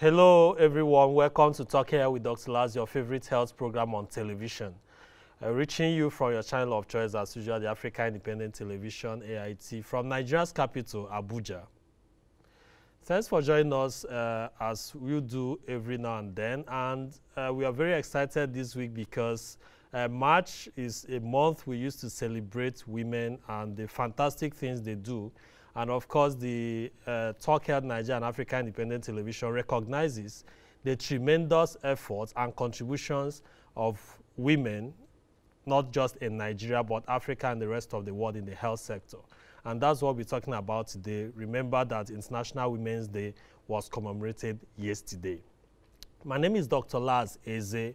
Hello, everyone. Welcome to Talking Health with Dr. Laz, your favorite health program on television. Reaching you from your channel of choice, as usual, the Africa Independent Television, AIT, from Nigeria's capital, Abuja. Thanks for joining us as we do every now and then. And we are very excited this week because March is a month we used to celebrate women and the fantastic things they do. And of course, the Talk Health Nigeria and Africa Independent Television recognizes the tremendous efforts and contributions of women, not just in Nigeria, but Africa and the rest of the world in the health sector. And that's what we're talking about today. Remember that International Women's Day was commemorated yesterday. My name is Dr. Laz Eze,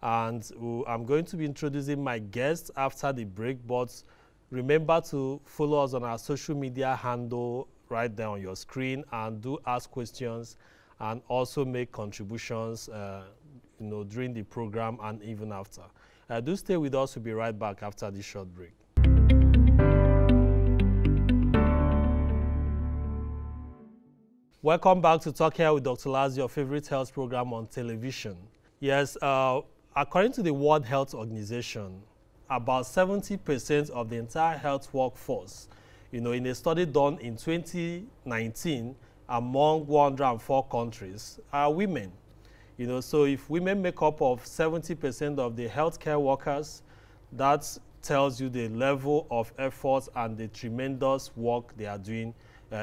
and I'm going to be introducing my guests after the break, but remember to follow us on our social media handle right there on your screen, and do ask questions and also make contributions during the program and even after. Do stay with us. We'll be right back after this short break. Welcome back to Talking Health with Dr. Laz, your favorite health program on television. Yes, according to the World Health Organization, about 70% of the entire health workforce, in a study done in 2019 among 104 countries, are women. So if women make up of 70% of the healthcare workers, that tells you the level of efforts and the tremendous work they are doing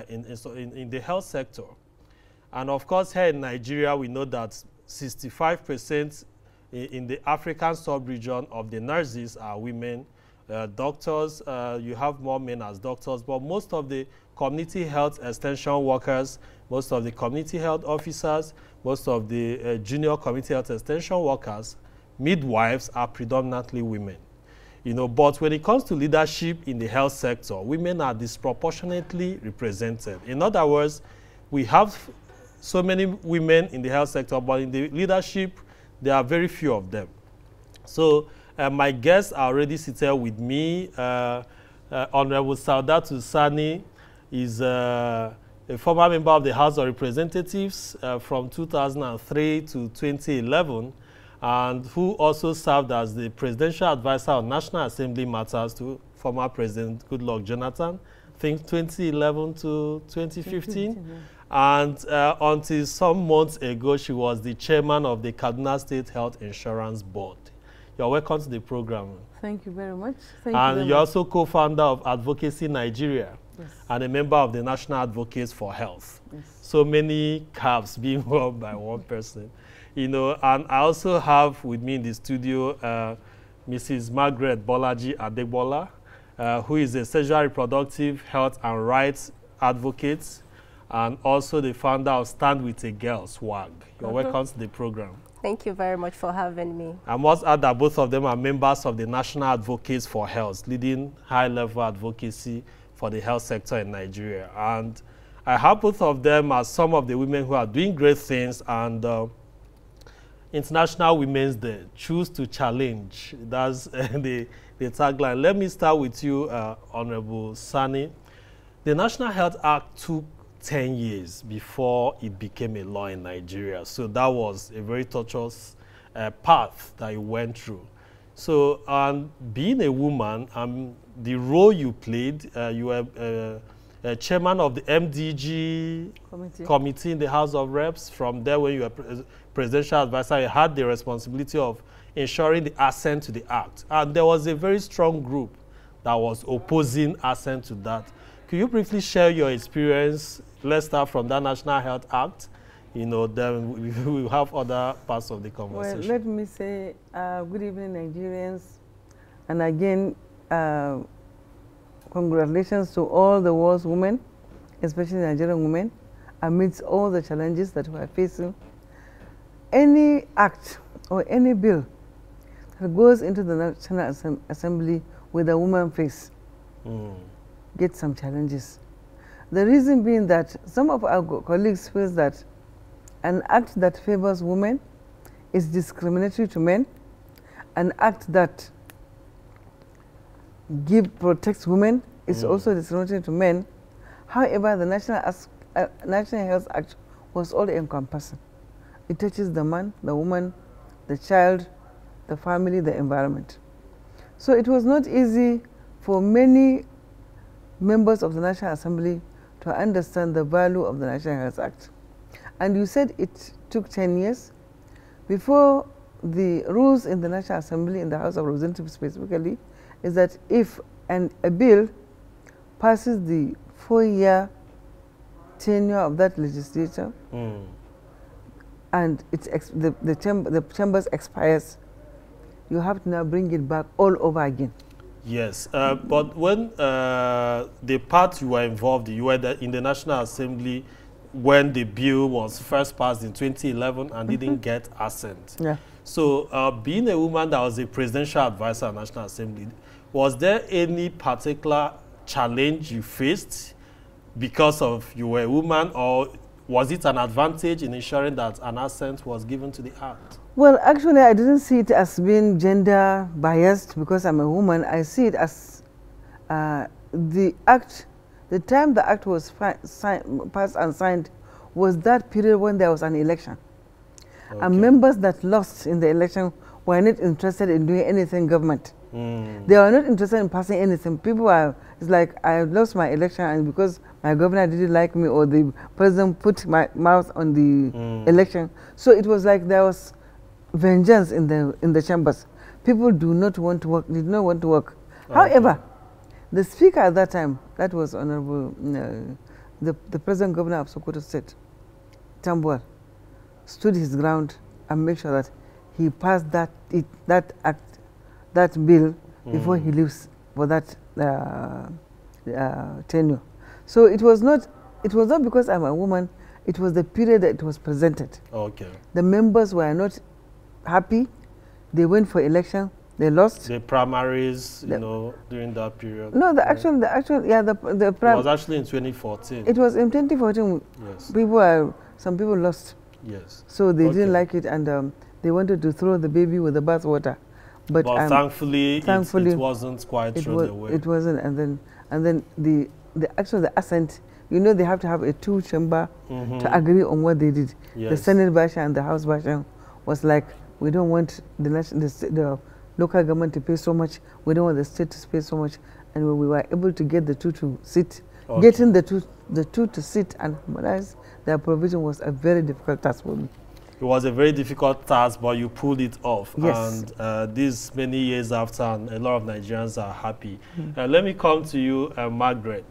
in the health sector. And of course, here in Nigeria, we know that 65% in the African sub-region of the nurses are women. Doctors, you have more men as doctors, but most of the community health extension workers, most of the community health officers, most of the junior community health extension workers, midwives are predominantly women. But when it comes to leadership in the health sector, women are disproportionately represented. In other words, we have so many women in the health sector, but in the leadership, there are very few of them. So my guests are already seated with me. Honorable Saudatu Sani is a former member of the House of Representatives from 2003 to 2011, and who also served as the Presidential Advisor on National Assembly Matters to former President Goodluck Jonathan, I think 2011 to 2015. Yeah. And until some months ago, she was the chairman of the Kaduna State Health Insurance Board. You're welcome to the program. Thank you very much. And you're also co-founder of Advocacy Nigeria, yes, and a member of the National Advocates for Health. Yes. So many caps being worn by one person. And I also have with me in the studio Mrs Margaret Bolaji-Adegbola, who is a sexual reproductive health and rights advocate, and also the founder of Stand With a Girl, SWAG. You're welcome to the program. Thank you very much for having me. I must add that both of them are members of the National Advocates for Health, leading high-level advocacy for the health sector in Nigeria. And I have both of them as some of the women who are doing great things, and International Women's Day, choose to challenge. That's the tagline. Let me start with you, Honorable Sani. The National Health Act took 10 years before it became a law in Nigeria. So that was a very tortuous path that you went through. So being a woman, the role you played, you were chairman of the MDG committee in the House of Reps. From there, when you were presidential advisor, you had the responsibility of ensuring the assent to the act. And there was a very strong group that was opposing assent to that. Could you briefly share your experience? Let's start from that National Health Act. Then we will have other parts of the conversation. Well, let me say good evening, Nigerians. And again, congratulations to all the world's women, especially Nigerian women, amidst all the challenges that we are facing. Any act or any bill that goes into the National Assembly with a woman face gets some challenges. The reason being that some of our colleagues feel that an act that favors women is discriminatory to men, an act that protects women is also discriminatory to men. However, the National Health Act was all encompassing. It touches the man, the woman, the child, the family, the environment. So it was not easy for many members of the National Assembly to understand the value of the National Health Act. And you said it took 10 years. Before, the rules in the National Assembly, in the House of Representatives specifically, is that if a bill passes the 4-year tenure of that legislature, and the chambers expires, you have to now bring it back all over again. Yes, but when the part you were involved in, you were in the National Assembly when the bill was first passed in 2011 and didn't get assent. Yeah. So being a woman that was a presidential advisor at National Assembly, was there any particular challenge you faced because of you were a woman, or was it an advantage in ensuring that an assent was given to the act? Well, actually, I didn't see it as being gender biased because I'm a woman. I see it as the time the act was passed and signed was that period when there was an election. Okay. And members that lost in the election were not interested in doing anything government. They were not interested in passing anything. People are, it's like, I lost my election and because my governor didn't like me or the president put my mouth on the election. So it was like there was vengeance in the chambers. People do not want to work, did not want to work. Okay. However, the speaker at that time, that was Honorable, the President Governor of Sokoto State, Tambuwal, stood his ground and made sure that he passed that bill before he leaves for that tenure. So it was not because I'm a woman, it was the period that it was presented. Okay. The members were not happy. They went for election. They lost. The primaries, you know, during that period. No, the actual, it was actually in 2014. It was in 2014. Yes. Some people lost. Yes. So they didn't like it, and they wanted to throw the baby with the bathwater. But thankfully, it wasn't quite thrown away. It wasn't, and then the assent. You know, they have to have a two-chamber to agree on what they did. Yes. The Senate version and the House version was like, we don't want the local government to pay so much. We don't want the state to pay so much. And when we were able to get the two to sit, getting the two to sit and harmonize their provision was a very difficult task for me. It was a very difficult task, but you pulled it off. Yes. And this many years after, and a lot of Nigerians are happy. Let me come to you, Margaret.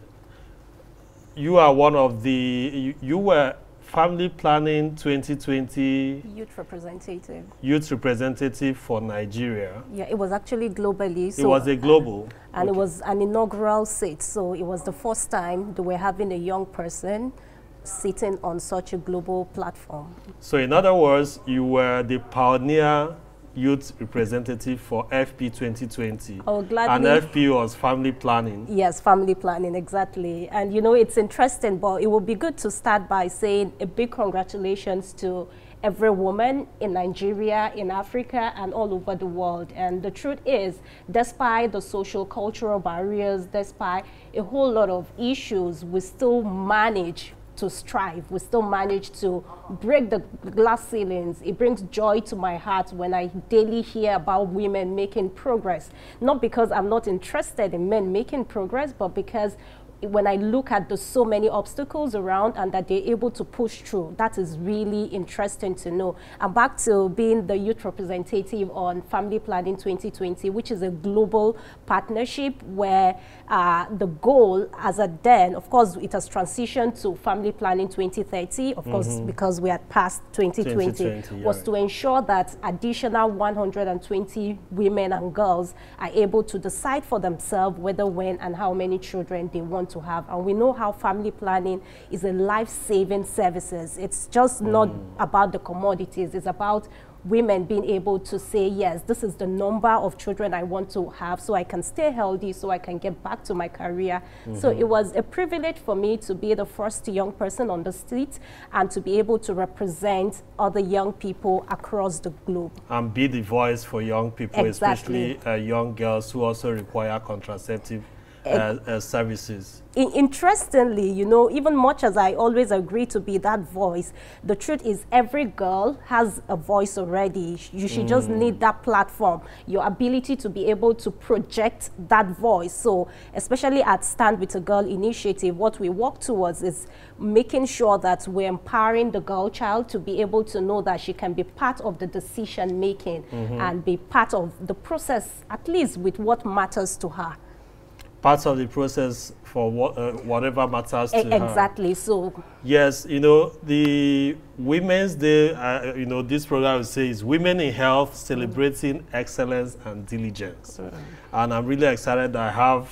You are one of the, you were Family Planning 2020 Youth Representative. Youth Representative for Nigeria. Yeah, it was actually globally. So it was a global. And it was an inaugural seat. So it was the first time that we're having a young person sitting on such a global platform. So in other words, you were the pioneer youth representative for FP 2020. Oh, gladly. And FP was family planning. Yes, family planning, exactly. And you know, it's interesting, but it would be good to start by saying a big congratulations to every woman in Nigeria, in Africa, and all over the world. And the truth is, despite the social cultural barriers, despite a whole lot of issues, we still manage to strive. We still manage to break the glass ceilings. It brings joy to my heart when I daily hear about women making progress. Not because I'm not interested in men making progress, but because when I look at the so many obstacles around and that they're able to push through, that is really interesting to know. And back to being the youth representative on Family Planning 2020, which is a global partnership where the goal as at then, of course, it has transitioned to Family Planning 2030, of course, because we had passed 2020, was to ensure that additional 120 women and girls are able to decide for themselves whether, when, and how many children they want to have. And we know how family planning is a life-saving services. It's just not about the commodities. It's about women being able to say, yes, this is the number of children I want to have so I can stay healthy, so I can get back to my career. So it was a privilege for me to be the first young person on the street and to be able to represent other young people across the globe. And be the voice for young people, especially young girls who also require contraceptive services. Interestingly, you know, even much as I always agree to be that voice, the truth is every girl has a voice already. You should just need that platform, your ability to be able to project that voice. So especially at Stand With a Girl initiative, what we work towards is making sure that we're empowering the girl child to be able to know that she can be part of the decision making and be part of the process, at least with what matters to her. Part of the process for whatever matters to her. Exactly. So yes, you know, the Women's Day, you know, this program will say is Women in Health, Celebrating Excellence and Diligence. And I'm really excited that I have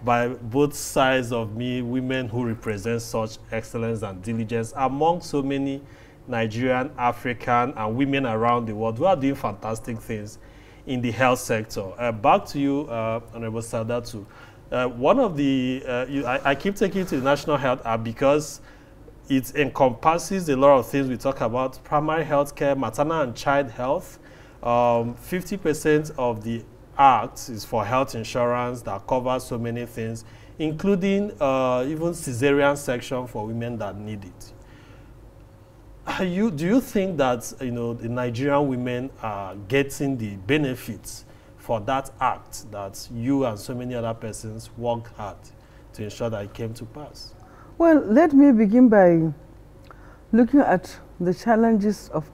by both sides of me women who represent such excellence and diligence among so many Nigerian, African, and women around the world who are doing fantastic things in the health sector. Back to you, Honorable Saudatu. One of the, I keep taking you to the National Health Act because it encompasses a lot of things we talk about: primary health care, maternal and child health. 50% of the act is for health insurance that covers so many things, including even cesarean section for women that need it. Do you think that, you know, the Nigerian women are getting the benefits for that act that you and so many other persons worked hard to ensure that it came to pass? Well, let me begin by looking at the challenges of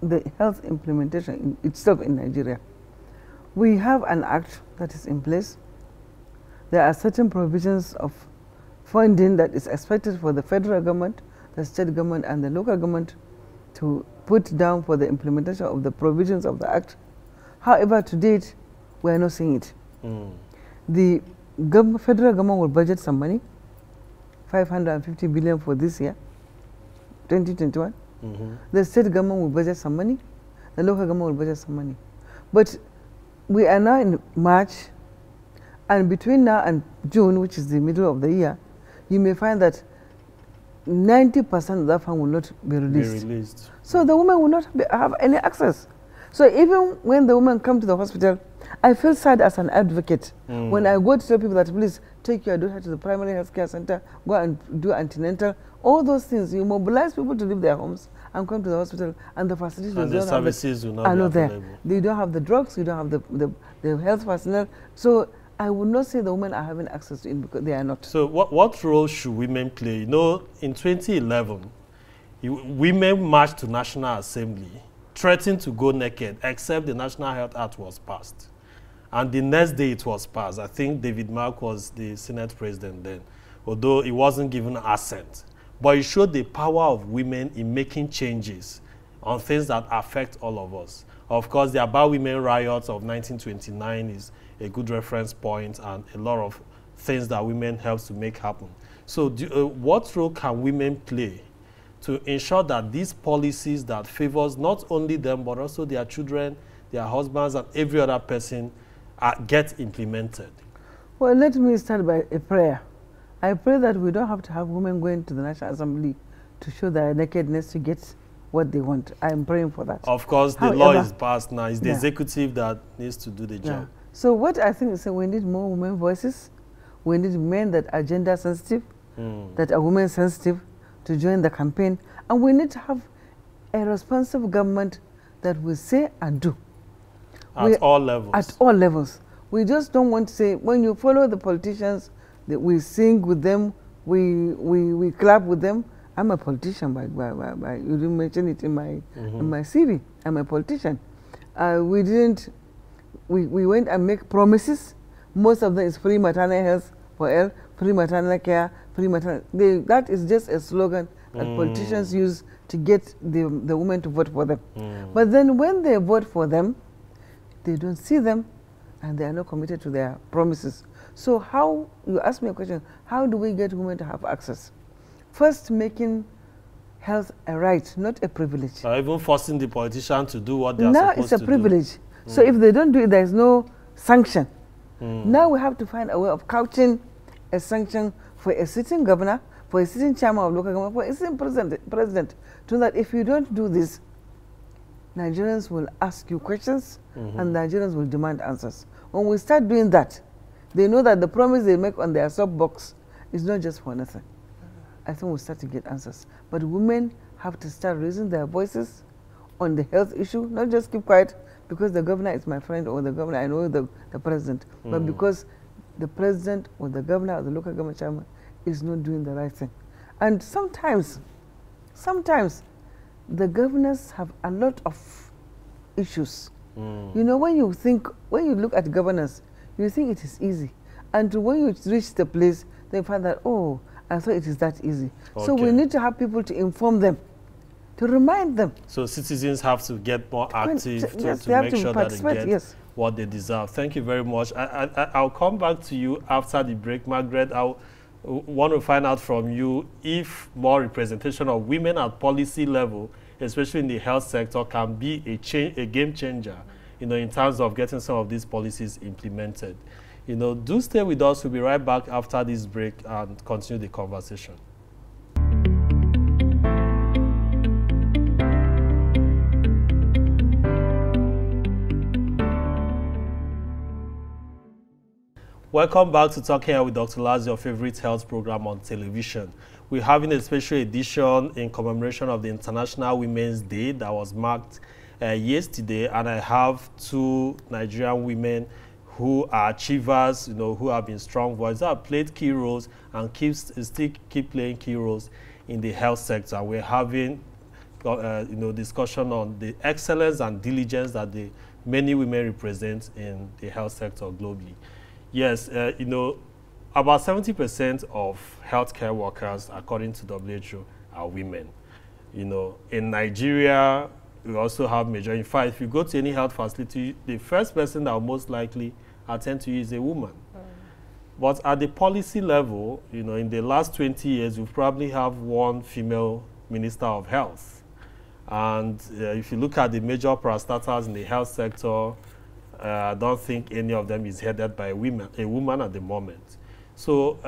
the health implementation itself in Nigeria. We have an act that is in place. There are certain provisions of funding that is expected for the federal government, the state government, and the local government to put down for the implementation of the provisions of the act. However, to date, we are not seeing it. The federal government will budget some money, 550 billion for this year, 2021. The state government will budget some money, the local government will budget some money. But we are now in March, and between now and June, which is the middle of the year, you may find that 90% of that fund will not be released. So the woman will not have any access. So even when the woman comes to the hospital, I feel sad as an advocate when I go to tell people that please take your daughter to the primary health care center, go and do antenatal, all those things. You mobilize people to leave their homes and come to the hospital, and the facilities and the services will not be available. They don't have the drugs, you don't have the health personnel. So I would not say the women are having access to it because they are not. So what role should women play? You know, in 2011, women marched to National Assembly, threatened to go naked, except the National Health Act was passed. And the next day it was passed. I think David Mark was the Senate president then, although he wasn't given assent. But it showed the power of women in making changes on things that affect all of us. Of course, the About Women riots of 1929 is a good reference point, and a lot of things that women help to make happen. So what role can women play to ensure that these policies that favors not only them but also their children, their husbands, and every other person get implemented? Well, let me start by a prayer. I pray that we don't have to have women going to the National Assembly to show their nakedness to get what they want. I am praying for that. Of course, the law is passed now. It's the executive that needs to do the job. So what I think is that we need more women voices. We need men that are gender sensitive, that are women sensitive to join the campaign. And we need to have a responsive government that will say and do. At all levels. At all levels. We just don't want to say, when you follow the politicians, that we sing with them, we clap with them. I'm a politician, you didn't mention it in my CV. I'm a politician. We went and make promises. Most of them is free maternal health for all, free maternal care, free maternal. That is just a slogan that politicians use to get the women to vote for them. But then when they vote for them, they don't see them, and they are not committed to their promises. So how, you ask me a question, how do we get women to have access? First, making health a right, not a privilege. Even forcing the politician to do what they are now supposed to do. Now it's a privilege. So if they don't do it, there is no sanction. Now we have to find a way of couching a sanction for a sitting governor, for a sitting chairman of local government, for a sitting president, so that if you don't do this, Nigerians will ask you questions and Nigerians will demand answers. When we start doing that, They know that the promise they make on their soapbox is not just for nothing. I think we'll start to get answers. But women have to start raising their voices on the health issue, not just keep quiet because the governor is my friend or the governor, I know the president, but because the president or the governor or the local government chairman is not doing the right thing. And sometimes the governors have a lot of issues. You know, when you look at governors, you think it is easy. And when you reach the place, they find that, oh, I thought it is that easy. Okay. So we need to have people to inform them, to remind them. So citizens have to get more active to make sure that they get what they deserve. Thank you very much. I'll come back to you after the break. Margaret, I want to find out from you if more representation of women at policy level, especially in the health sector, can be a game changer, you know, in terms of getting some of these policies implemented. You know, do stay with us. We'll be right back after this break and continue the conversation. Welcome back to Talking Health with Dr. Laz, your favorite health program on television. We're having a special edition in commemoration of the International Women's Day that was marked yesterday, and I have two Nigerian women who are achievers, you know, who have been strong voices, have played key roles and still keep playing key roles in the health sector. We're having, you know, discussion on the excellence and diligence that the many women represent in the health sector globally. Yes, you know, about 70% of healthcare workers, according to WHO, are women. You know, in Nigeria, we also have majority. In fact, if you go to any health facility, the first person that will most likely attend to you is a woman. But at the policy level, you know, in the last 20 years, we probably have one female minister of health. And if you look at the major parastatals in the health sector, I don't think any of them is headed by a woman at the moment. So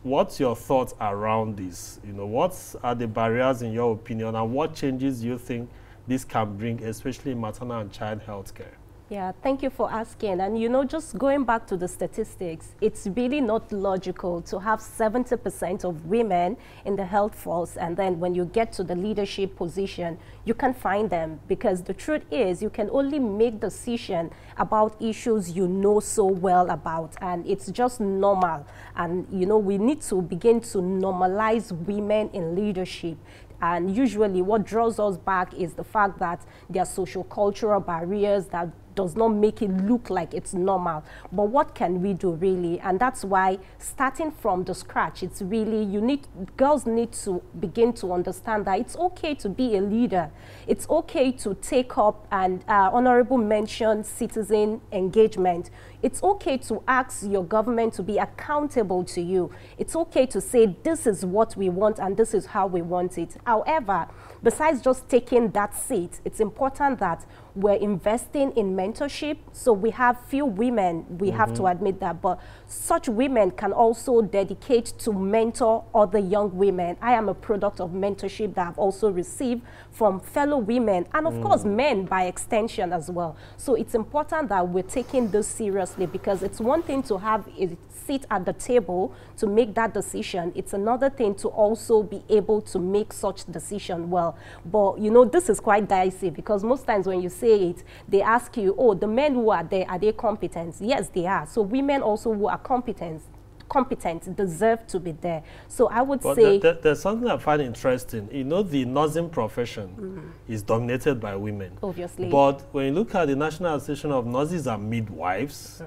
what's your thoughts around this? You know, what are the barriers in your opinion, and what changes do you think this can bring, especially in maternal and child health care? Yeah, thank you for asking. And you know, just going back to the statistics, it's really not logical to have 70% of women in the health force, and then when you get to the leadership position, you can find them, because the truth is you can only make decisions about issues you know so well about, and it's just normal. And you know, we need to begin to normalize women in leadership. And usually what draws us back is the fact that there are social-cultural barriers that does not make it look like it's normal. But what can we do really? And that's why starting from the scratch, it's really, girls need to begin to understand that it's okay to be a leader. It's okay to take up and honorable mention citizen engagement. It's okay to ask your government to be accountable to you. It's okay to say, this is what we want and this is how we want it. However, besides just taking that seat, it's important that we're investing in mentorship. So we have few women, we have to admit that, but such women can also dedicate to mentor other young women. I am a product of mentorship that I've also received from fellow women, and of course men by extension as well. So it's important that we're taking this seriously, because it's one thing to have a seat at the table to make that decision. It's another thing to also be able to make such decision well. But you know, this is quite dicey, because most times when you say it, they ask you, oh, the men who are there, are they competent? Yes, they are. So women also who are competent deserve to be there. So I would say there's something I find interesting. You know, the nursing profession is dominated by women, obviously. But when you look at the National Association of Nurses and Midwives,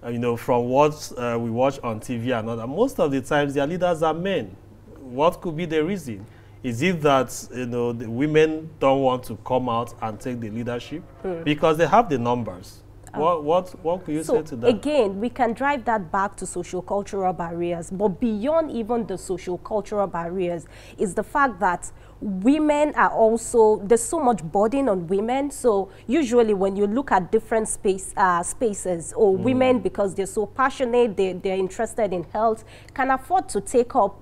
you know, from what we watch on TV and other, most of the times their leaders are men. What could be the reason? Is it that, you know, the women don't want to come out and take the leadership because they have the numbers? What could you say to that? Again, we can drive that back to social-cultural barriers, but beyond even the social-cultural barriers is the fact that women are also, there's so much burden on women. So usually when you look at different spaces, or women, because they're so passionate, they're interested in health, can afford to take up,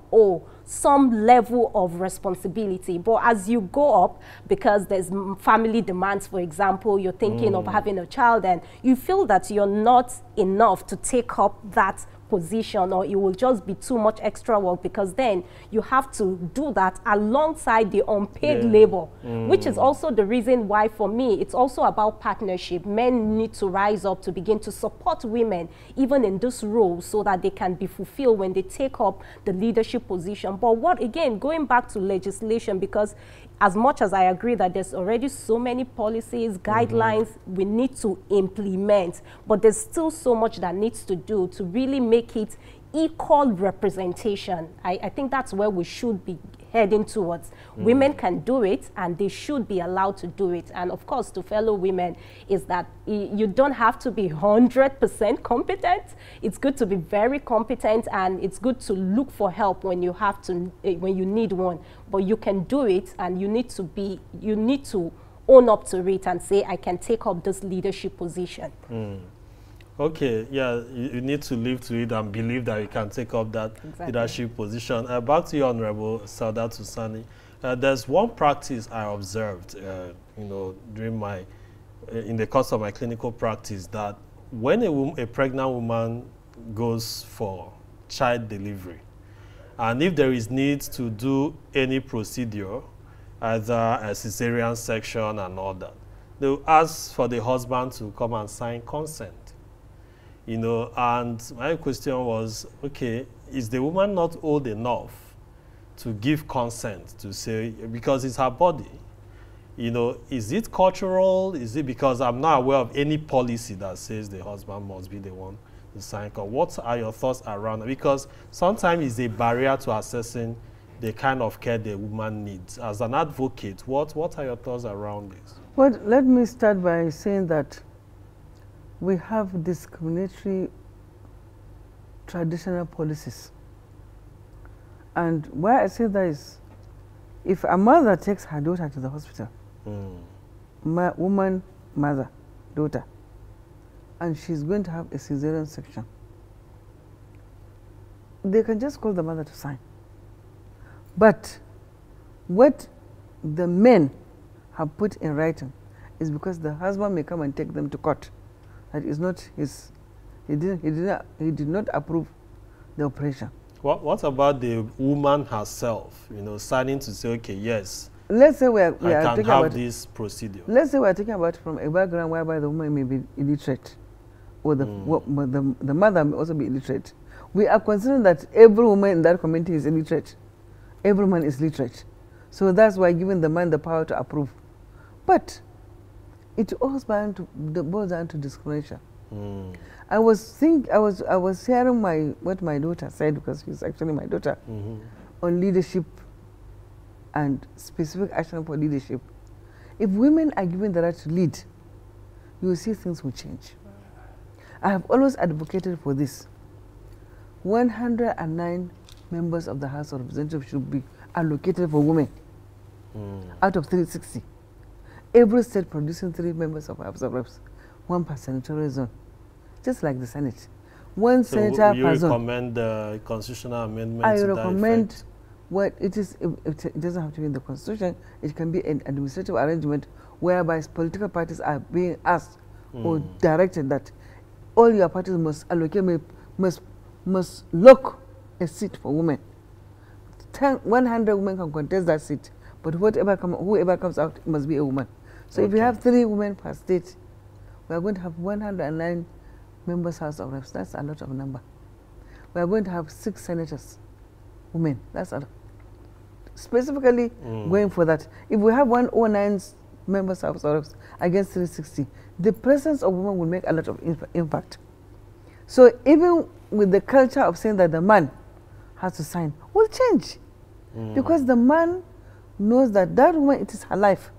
some level of responsibility. But as you go up, because there's family demands, for example, you're thinking of having a child, and you feel that you're not enough to take up that position, or it will just be too much extra work, because then you have to do that alongside the unpaid labor, which is also the reason why, for me, it's also about partnership. Men need to rise up to begin to support women even in this role, so that they can be fulfilled when they take up the leadership position. But what, again, going back to legislation, because as much as I agree that there's already so many policies, guidelines we need to implement, but there's still so much that needs to do to really make it equal representation. I think that's where we should be heading towards. Women can do it, and they should be allowed to do it. And of course, to fellow women, is that you don't have to be 100% competent. It's good to be very competent, and it's good to look for help when you have to, when you need one. But you can do it, and you need to own up to it and say, I can take up this leadership position. Okay, yeah, you need to live to it and believe that you can take up that leadership position. Back to you, Honorable Saudatu Sani. There's one practice I observed, you know, during my, in the course of my clinical practice, that when a pregnant woman goes for child delivery, and if there is need to do any procedure, either a cesarean section and all that, they will ask for the husband to come and sign consent. You know, and my question was, okay, is the woman not old enough to give consent to say, because it's her body? You know, is it cultural? Is it because I'm not aware of any policy that says the husband must be the one to sign? What are your thoughts around it? Because sometimes it's a barrier to assessing the kind of care the woman needs. As an advocate, what are your thoughts around this? Well, let me start by saying that we have discriminatory traditional policies. And why I say that is, if a mother takes her daughter to the hospital, woman, mother, daughter, and she's going to have a cesarean section, they can just call the mother to sign. But what the men have put in writing is because the husband may come and take them to court. That is not his, he did not approve the operation. What about the woman herself, you know, signing to say, okay, yes, let's say I can have this procedure. Let's say we're talking about from a background whereby the woman may be illiterate, or the mother may also be illiterate. We are considering that every woman in that community is illiterate. Every man is literate. So that's why giving the man the power to approve. But it all boils down to discrimination. I was hearing what my daughter said, because she's actually my daughter, on leadership and specific action for leadership. If women are given the right to lead, you will see things will change. I have always advocated for this. 109 members of the House of Representatives should be allocated for women out of 360. Every state producing 3 members of House of Reps, 1 per senatorial zone, just like the Senate. 1 senator per zone. You recommend the constitutional amendment? I recommend what it is. It doesn't have to be in the Constitution. It can be an administrative arrangement whereby political parties are being asked or directed that all your parties must allocate, must lock a seat for women. 100 women can contest that seat, but whoever comes out must be a woman. So if you have 3 women per state, we are going to have 109 members House of Reps. That's a lot of number. We are going to have 6 senators, women. That's a lot. Specifically going for that. If we have 109 members House of Reps against 360, the presence of women will make a lot of impact. So even with the culture of saying that the man has to sign, will change. Because the man knows that that woman, it is her life.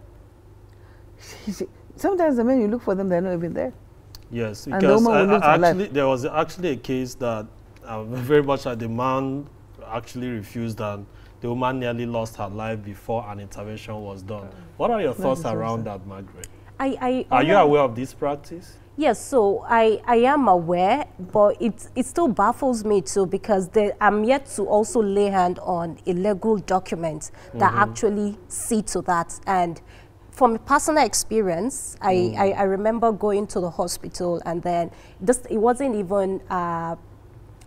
Sometimes the men, you look for them, they're not even there. Yes, because there was actually a case that very much like the man actually refused, and the woman nearly lost her life before an intervention was done. What are your thoughts around that, Margaret? Are you aware of this practice? Yes, so I am aware, but it still baffles me too, because I'm yet to also lay hand on a legal document that actually see to that. And from personal experience, I remember going to the hospital, and then it wasn't even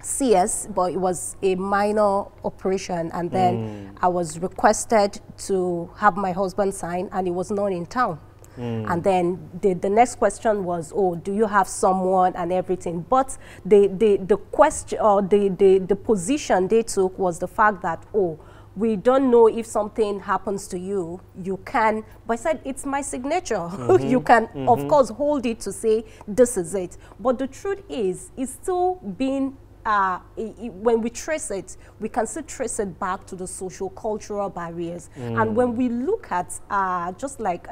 CS, but it was a minor operation, and then I was requested to have my husband sign, and he was not in town. And then the next question was, oh, do you have someone and everything? But the question, or the position they took was the fact that, oh, we don't know if something happens to you. You can, but I said, it's my signature. You can, of course, hold it to say, this is it. But the truth is, it's still being, when we trace it, we can still trace it back to the social cultural barriers. And when we look at, just like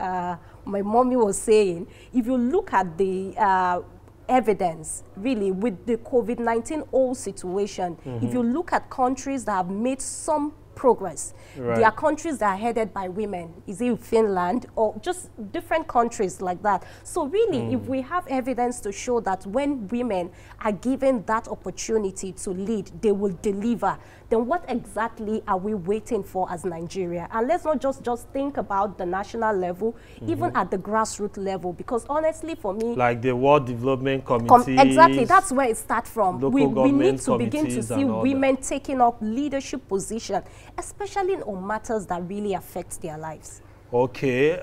my mommy was saying, if you look at the evidence, really, with the COVID-19 whole situation, if you look at countries that have made some progress, there are countries that are headed by women. Is it Finland or just different countries like that? So really, if we have evidence to show that when women are given that opportunity to lead, they will deliver, then what exactly are we waiting for as Nigeria? And let's not just think about the national level, even at the grassroots level, because honestly, for me, like the World Development Committee, exactly, that's where it starts from. We need to begin to see women taking up leadership position, especially on matters that really affect their lives. Okay,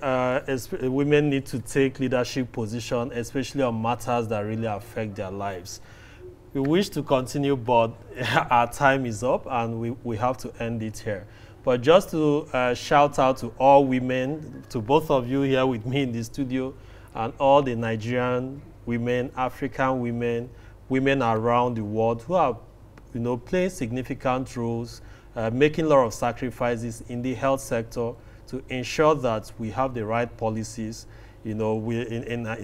women need to take leadership position, especially on matters that really affect their lives. We wish to continue, but our time is up, and we have to end it here. But just to shout out to all women, to both of you here with me in the studio, and all the Nigerian women, African women, women around the world who are, playing significant roles, making a lot of sacrifices in the health sector to ensure that we have the right policies, in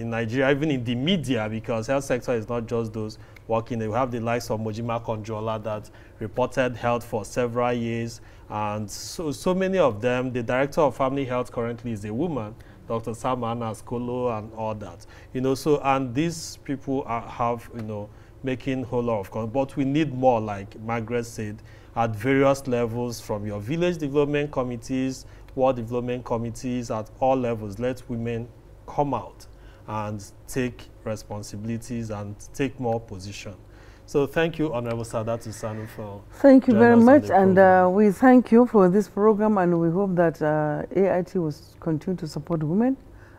Nigeria, even in the media, because health sector is not just those working. We have the likes of Mojima Controller that reported health for several years, and so many of them. The director of family health currently is a woman, Dr. Samana Skolo, and all that. And these people have, making a whole lot of, but we need more, like Margaret said, at various levels, from your village development committees, world development committees, at all levels. Let women come out and take responsibilities and take more position. So thank you, Honorable Saudatu Sani, for thank you very much, and we thank you for this program, and we hope that AIT will continue to support women.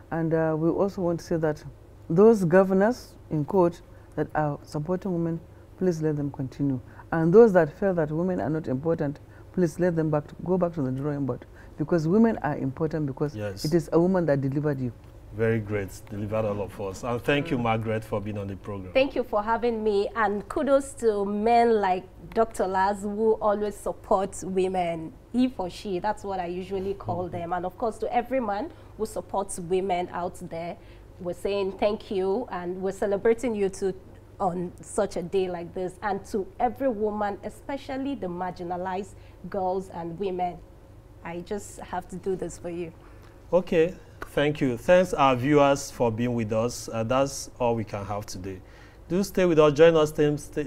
And we also want to say that those governors in court that are supporting women, please let them continue. And those that feel that women are not important, please let them go back to the drawing board, because women are important, because it is a woman that delivered you. Very great, delivered all of us. And thank you, Margaret, for being on the program. Thank you for having me, and kudos to men like Dr. Laz, who always supports women, he for she, that's what I usually call them. And of course, to every man who supports women out there, we're saying thank you, and we're celebrating you too on such a day like this. And to every woman, especially the marginalized girls and women, I just have to do this for you. Okay, thank you. Thanks our viewers for being with us. That's all we can have today. Do stay with us. Join us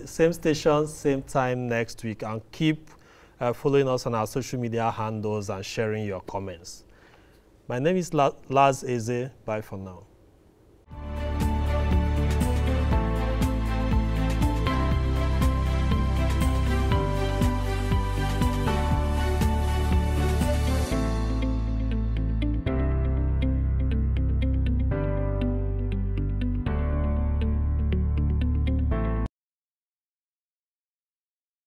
same station, same time next week, and keep following us on our social media handles and sharing your comments. My name is Laz Eze. Bye for now.